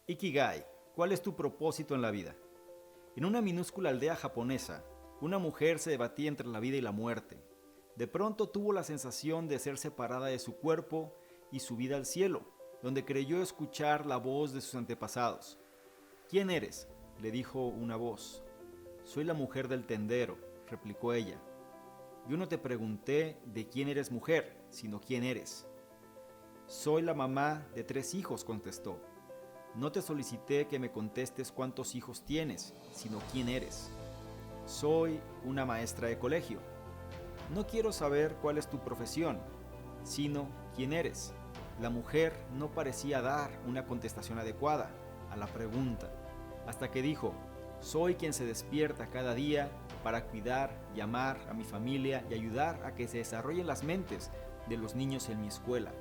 Ikigai, ¿cuál es tu propósito en la vida? En una minúscula aldea japonesa, una mujer se debatía entre la vida y la muerte. De pronto tuvo la sensación de ser separada de su cuerpo y subida al cielo, donde creyó escuchar la voz de sus antepasados. ¿Quién eres?, le dijo una voz. Soy la mujer del tendero, replicó ella. Yo no te pregunté de quién eres mujer, sino quién eres. Soy la mamá de 3 hijos, contestó. No te solicité que me contestes cuántos hijos tienes, sino quién eres. Soy una maestra de colegio. No quiero saber cuál es tu profesión, sino quién eres. La mujer no parecía dar una contestación adecuada a la pregunta, hasta que dijo, soy quien se despierta cada día para cuidar y amar a mi familia y ayudar a que se desarrollen las mentes de los niños en mi escuela.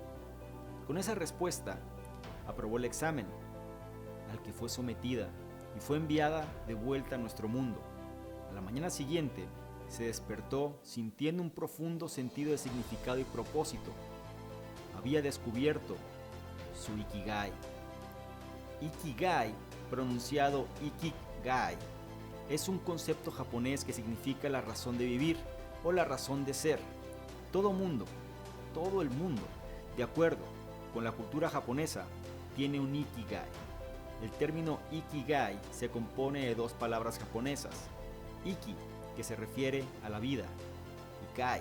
Con esa respuesta, aprobó el examen al que fue sometida y fue enviada de vuelta a nuestro mundo. A la mañana siguiente, se despertó sintiendo un profundo sentido de significado y propósito. Había descubierto su Ikigai. Ikigai, pronunciado Ikigai, es un concepto japonés que significa la razón de vivir o la razón de ser. Todo el mundo, de acuerdo con la cultura japonesa, tiene un Ikigai. El término Ikigai se compone de 2 palabras japonesas. Iki, que se refiere a la vida, y Kai,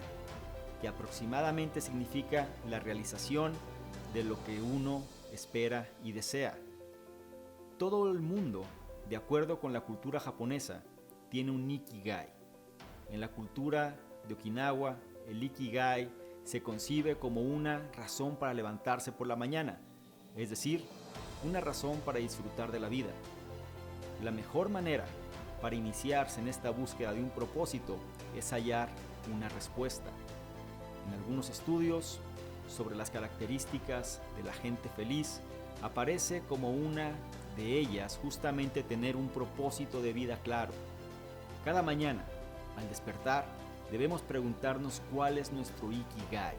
que aproximadamente significa la realización de lo que uno espera y desea. Todo el mundo, de acuerdo con la cultura japonesa, tiene un Ikigai. En la cultura de Okinawa, el Ikigai se concibe como una razón para levantarse por la mañana, es decir, una razón para disfrutar de la vida. La mejor manera para iniciarse en esta búsqueda de un propósito es hallar una respuesta. En algunos estudios sobre las características de la gente feliz, aparece como una de ellas justamente tener un propósito de vida claro. Cada mañana, al despertar, debemos preguntarnos cuál es nuestro Ikigai.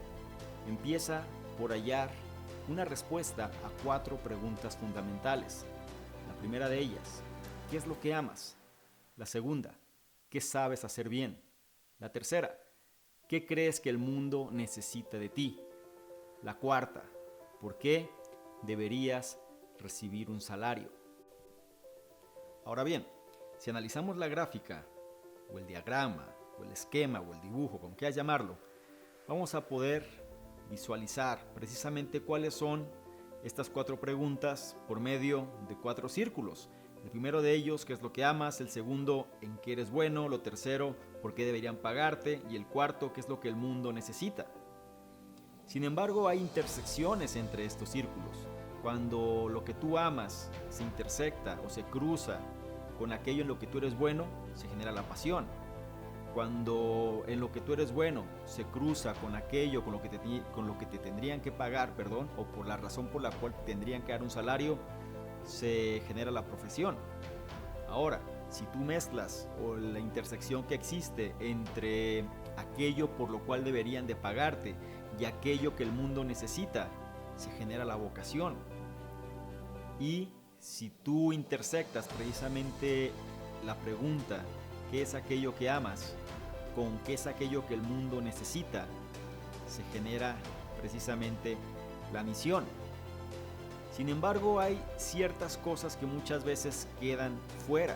Empieza por hallar una respuesta a 4 preguntas fundamentales. La primera de ellas, ¿qué es lo que amas? La segunda, ¿qué sabes hacer bien? La tercera, ¿qué crees que el mundo necesita de ti? La cuarta, ¿por qué deberías recibir un salario? Ahora bien, si analizamos la gráfica, o el diagrama, o el esquema, o el dibujo, como quieras llamarlo, vamos a poder visualizar precisamente cuáles son estas 4 preguntas por medio de 4 círculos. El primero de ellos, ¿qué es lo que amas? El segundo, ¿en qué eres bueno? Lo tercero, ¿por qué deberían pagarte? Y el cuarto, ¿qué es lo que el mundo necesita? Sin embargo, hay intersecciones entre estos círculos. Cuando lo que tú amas se intersecta o se cruza con aquello en lo que tú eres bueno, se genera la pasión. Cuando en lo que tú eres bueno se cruza con aquello con lo que te tendrían que pagar, o por la razón por la cual tendrían que dar un salario, se genera la profesión. Ahora, si tú mezclas o la intersección que existe entre aquello por lo cual deberían de pagarte y aquello que el mundo necesita, se genera la vocación. Y si tú intersectas precisamente la pregunta, ¿qué es aquello que amas?, con qué es aquello que el mundo necesita, se genera precisamente la misión. Sin embargo, hay ciertas cosas que muchas veces quedan fuera.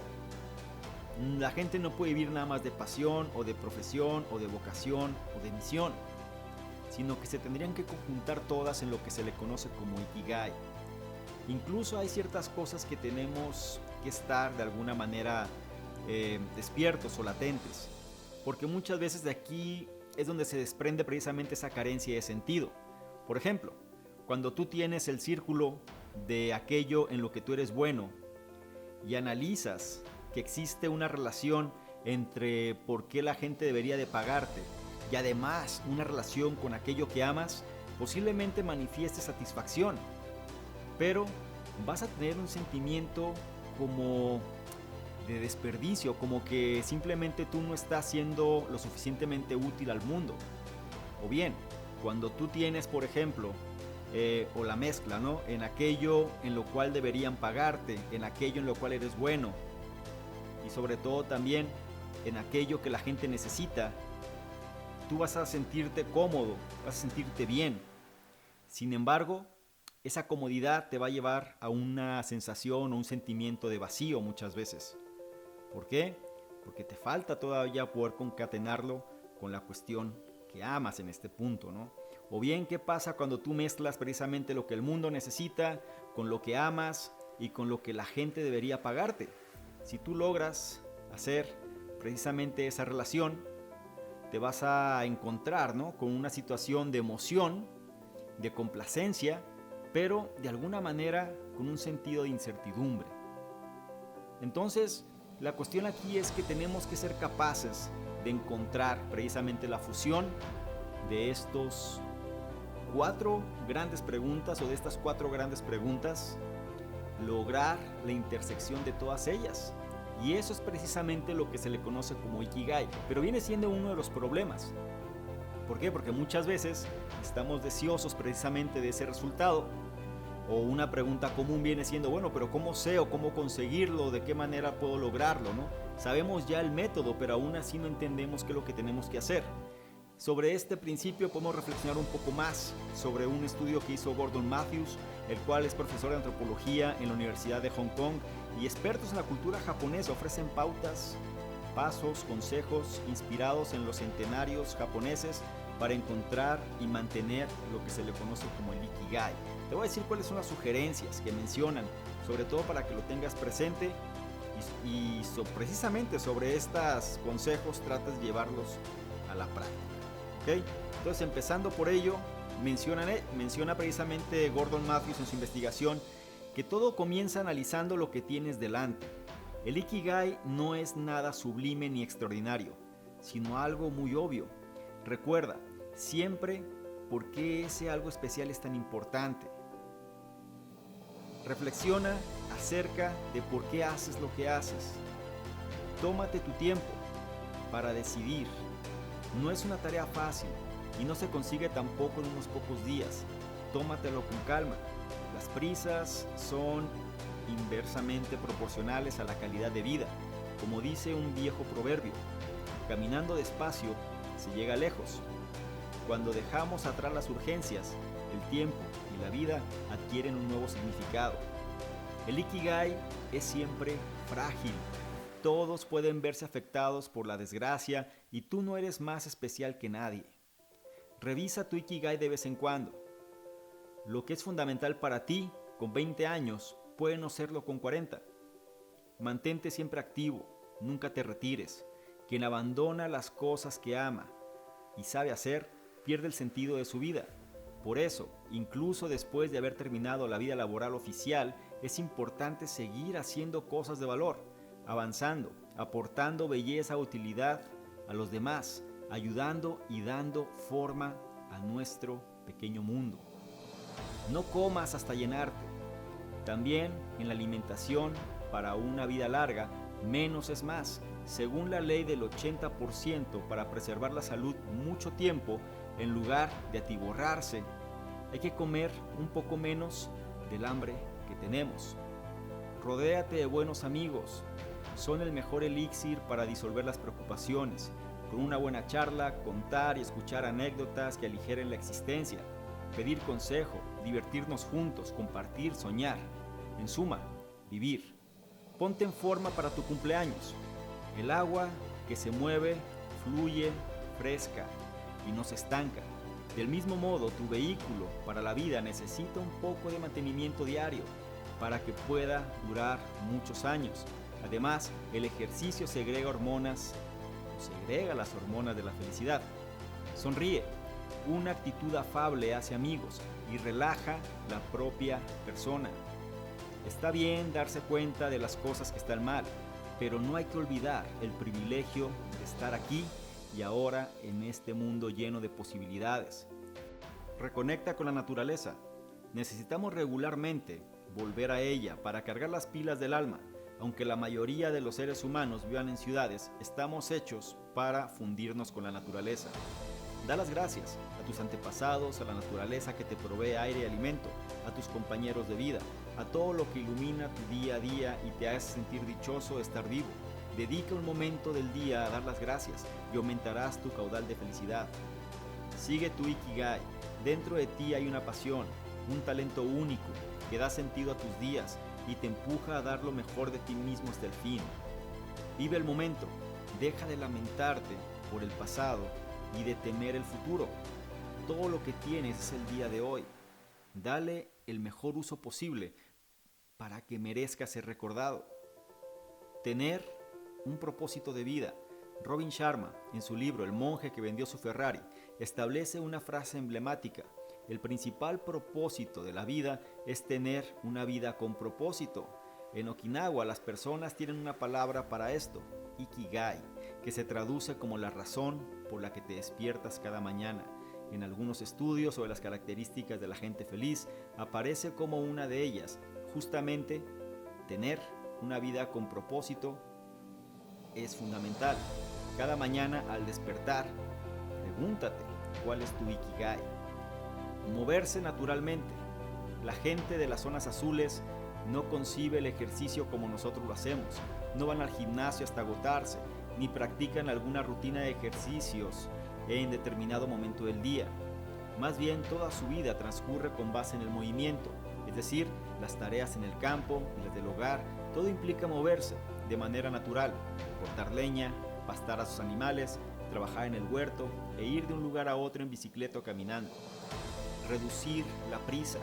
La gente no puede vivir nada más de pasión, o de profesión, o de vocación, o de misión, sino que se tendrían que conjuntar todas en lo que se le conoce como Ikigai. Incluso hay ciertas cosas que tenemos que estar de alguna manera despiertos o latentes, porque muchas veces de aquí es donde se desprende precisamente esa carencia de sentido. Por ejemplo, cuando tú tienes el círculo de aquello en lo que tú eres bueno y analizas que existe una relación entre por qué la gente debería de pagarte y además una relación con aquello que amas, posiblemente manifieste satisfacción, pero vas a tener un sentimiento como de desperdicio, como que simplemente tú no estás siendo lo suficientemente útil al mundo. O bien, cuando tú tienes, por ejemplo, o la mezcla, ¿no? En aquello en lo cual deberían pagarte, en aquello en lo cual eres bueno y sobre todo también en aquello que la gente necesita. Tú vas a sentirte cómodo, vas a sentirte bien. Sin embargo, esa comodidad te va a llevar a una sensación o un sentimiento de vacío muchas veces. ¿Por qué? Porque te falta todavía poder concatenarlo con la cuestión que amas en este punto, ¿no? O bien, ¿qué pasa cuando tú mezclas precisamente lo que el mundo necesita con lo que amas y con lo que la gente debería pagarte? Si tú logras hacer precisamente esa relación, te vas a encontrar, ¿no?, con una situación de emoción, de complacencia, pero de alguna manera con un sentido de incertidumbre. Entonces, la cuestión aquí es que tenemos que ser capaces de encontrar precisamente la fusión de estos 4 grandes preguntas o de estas 4 grandes preguntas, lograr la intersección de todas ellas. Y eso es precisamente lo que se le conoce como Ikigai, pero viene siendo uno de los problemas. ¿Por qué? Porque muchas veces estamos deseosos precisamente de ese resultado. O una pregunta común viene siendo, bueno, pero ¿cómo sé o cómo conseguirlo? ¿De qué manera puedo lograrlo? ¿No? Sabemos ya el método, pero aún así no entendemos qué es lo que tenemos que hacer. Sobre este principio podemos reflexionar un poco más sobre un estudio que hizo Gordon Matthews, el cual es profesor de antropología en la Universidad de Hong Kong, y expertos en la cultura japonesa ofrecen pautas, pasos, consejos inspirados en los centenarios japoneses para encontrar y mantener lo que se le conoce como el Ikigai. Te voy a decir cuáles son las sugerencias que mencionan, sobre todo para que lo tengas presente y precisamente sobre estos consejos trates de llevarlos a la práctica. ¿Okay? Entonces, empezando por ello, menciona precisamente Gordon Matthews en su investigación que todo comienza analizando lo que tienes delante. El Ikigai no es nada sublime ni extraordinario, sino algo muy obvio. Recuerda siempre por qué ese algo especial es tan importante. Reflexiona acerca de por qué haces lo que haces. Tómate tu tiempo para decidir. No es una tarea fácil y no se consigue tampoco en unos pocos días. Tómatelo con calma. Las prisas son inversamente proporcionales a la calidad de vida. Como dice un viejo proverbio, caminando despacio se llega lejos. Cuando dejamos atrás las urgencias, el tiempo y la vida adquieren un nuevo significado. El Ikigai es siempre frágil. Todos pueden verse afectados por la desgracia y tú no eres más especial que nadie. Revisa tu Ikigai de vez en cuando. Lo que es fundamental para ti con 20 años puede no serlo con 40. Mantente siempre activo, nunca te retires. Quien abandona las cosas que ama y sabe hacer, pierde el sentido de su vida. Por eso, incluso después de haber terminado la vida laboral oficial, es importante seguir haciendo cosas de valor, avanzando, aportando belleza o utilidad a los demás, ayudando y dando forma a nuestro pequeño mundo. No comas hasta llenarte. También en la alimentación, para una vida larga, menos es más. Según la ley del 80% para preservar la salud mucho tiempo, en lugar de atiborrarse, hay que comer un poco menos del hambre que tenemos. Rodéate de buenos amigos. Son el mejor elixir para disolver las preocupaciones. Con una buena charla, contar y escuchar anécdotas que aligeren la existencia. Pedir consejo, divertirnos juntos, compartir, soñar. En suma, vivir. Ponte en forma para tu cumpleaños. El agua que se mueve, fluye, fresca y no se estanca. Del mismo modo, tu vehículo para la vida necesita un poco de mantenimiento diario para que pueda durar muchos años. Además, el ejercicio segrega las hormonas de la felicidad. Sonríe. Una actitud afable hace amigos y relaja la propia persona. Está bien darse cuenta de las cosas que están mal, pero no hay que olvidar el privilegio de estar aquí y ahora en este mundo lleno de posibilidades. Reconecta con la naturaleza. Necesitamos regularmente volver a ella para cargar las pilas del alma. Aunque la mayoría de los seres humanos vivan en ciudades, estamos hechos para fundirnos con la naturaleza. Da las gracias a tus antepasados, a la naturaleza que te provee aire y alimento, a tus compañeros de vida, a todo lo que ilumina tu día a día y te hace sentir dichoso de estar vivo. Dedica un momento del día a dar las gracias y aumentarás tu caudal de felicidad. Sigue tu Ikigai. Dentro de ti hay una pasión, un talento único que da sentido a tus días y te empuja a dar lo mejor de ti mismo hasta el fin. Vive el momento. Deja de lamentarte por el pasado y de temer el futuro. Todo lo que tienes es el día de hoy. Dale el mejor uso posible para que merezca ser recordado. Tener un propósito de vida. Robin Sharma, en su libro El monje que vendió su Ferrari, establece una frase emblemática: el principal propósito de la vida es tener una vida con propósito. En Okinawa las personas tienen una palabra para esto, Ikigai, que se traduce como la razón por la que te despiertas cada mañana. En algunos estudios sobre las características de la gente feliz aparece como una de ellas, justamente tener una vida con propósito es fundamental. Cada mañana al despertar, pregúntate cuál es tu Ikigai. Moverse naturalmente. La gente de las zonas azules no concibe el ejercicio como nosotros lo hacemos. No van al gimnasio hasta agotarse, ni practican alguna rutina de ejercicios en determinado momento del día. Más bien, toda su vida transcurre con base en el movimiento, es decir, las tareas en el campo y las del hogar. Todo implica moverse de manera natural, cortar leña, pastar a sus animales, trabajar en el huerto e ir de un lugar a otro en bicicleta o caminando. Reducir la prisa.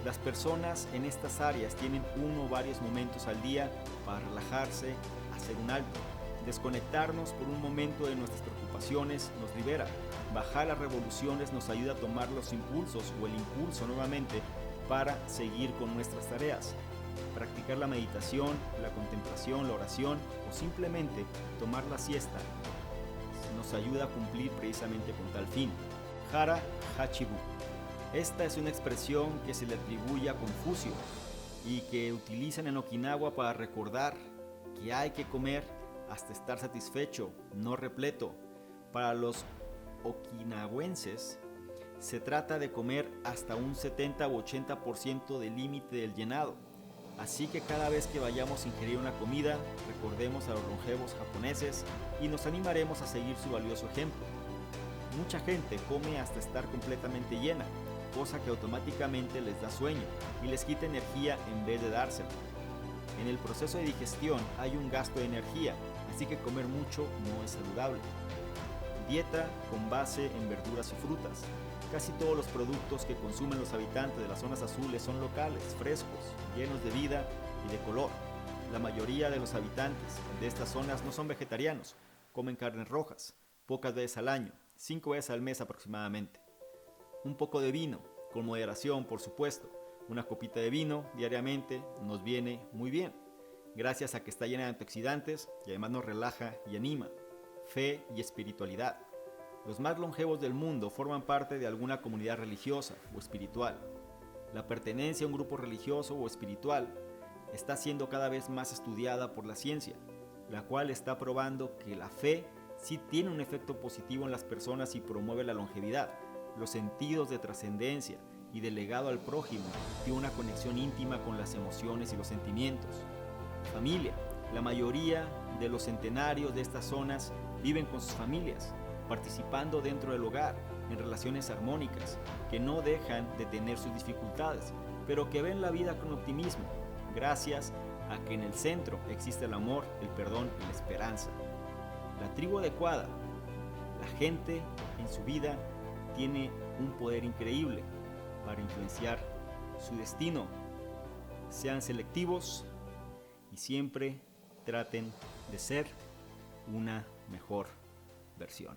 Las personas en estas áreas tienen uno o varios momentos al día para relajarse, hacer un alto. Desconectarnos por un momento de nuestras preocupaciones nos libera. Bajar las revoluciones nos ayuda a tomar los impulsos o el impulso nuevamente para seguir con nuestras tareas. Practicar la meditación, la contemplación, la oración o simplemente tomar la siesta nos ayuda a cumplir precisamente con tal fin. Hara Hachibu. Esta es una expresión que se le atribuye a Confucio y que utilizan en Okinawa para recordar que hay que comer hasta estar satisfecho, no repleto. Para los okinawenses se trata de comer hasta un 70 u 80% del límite del llenado. Así que cada vez que vayamos a ingerir una comida, recordemos a los longevos japoneses y nos animaremos a seguir su valioso ejemplo. Mucha gente come hasta estar completamente llena, cosa que automáticamente les da sueño y les quita energía en vez de dársela. En el proceso de digestión hay un gasto de energía, así que comer mucho no es saludable. Dieta con base en verduras y frutas. Casi todos los productos que consumen los habitantes de las zonas azules son locales, frescos, llenos de vida y de color. La mayoría de los habitantes de estas zonas no son vegetarianos, comen carnes rojas, pocas veces al año, 5 veces al mes aproximadamente. Un poco de vino, con moderación por supuesto. Una copita de vino diariamente nos viene muy bien, gracias a que está llena de antioxidantes y además nos relaja y anima. Fe y espiritualidad. Los más longevos del mundo forman parte de alguna comunidad religiosa o espiritual. La pertenencia a un grupo religioso o espiritual está siendo cada vez más estudiada por la ciencia, la cual está probando que la fe sí tiene un efecto positivo en las personas y promueve la longevidad, los sentidos de trascendencia y de legado al prójimo y una conexión íntima con las emociones y los sentimientos. Familia. La mayoría de los centenarios de estas zonas viven con sus familias, participando dentro del hogar, en relaciones armónicas, que no dejan de tener sus dificultades, pero que ven la vida con optimismo, gracias a que en el centro existe el amor, el perdón y la esperanza. La tribu adecuada. La gente en su vida tiene un poder increíble para influenciar su destino. Sean selectivos y siempre traten de ser una mejor versión.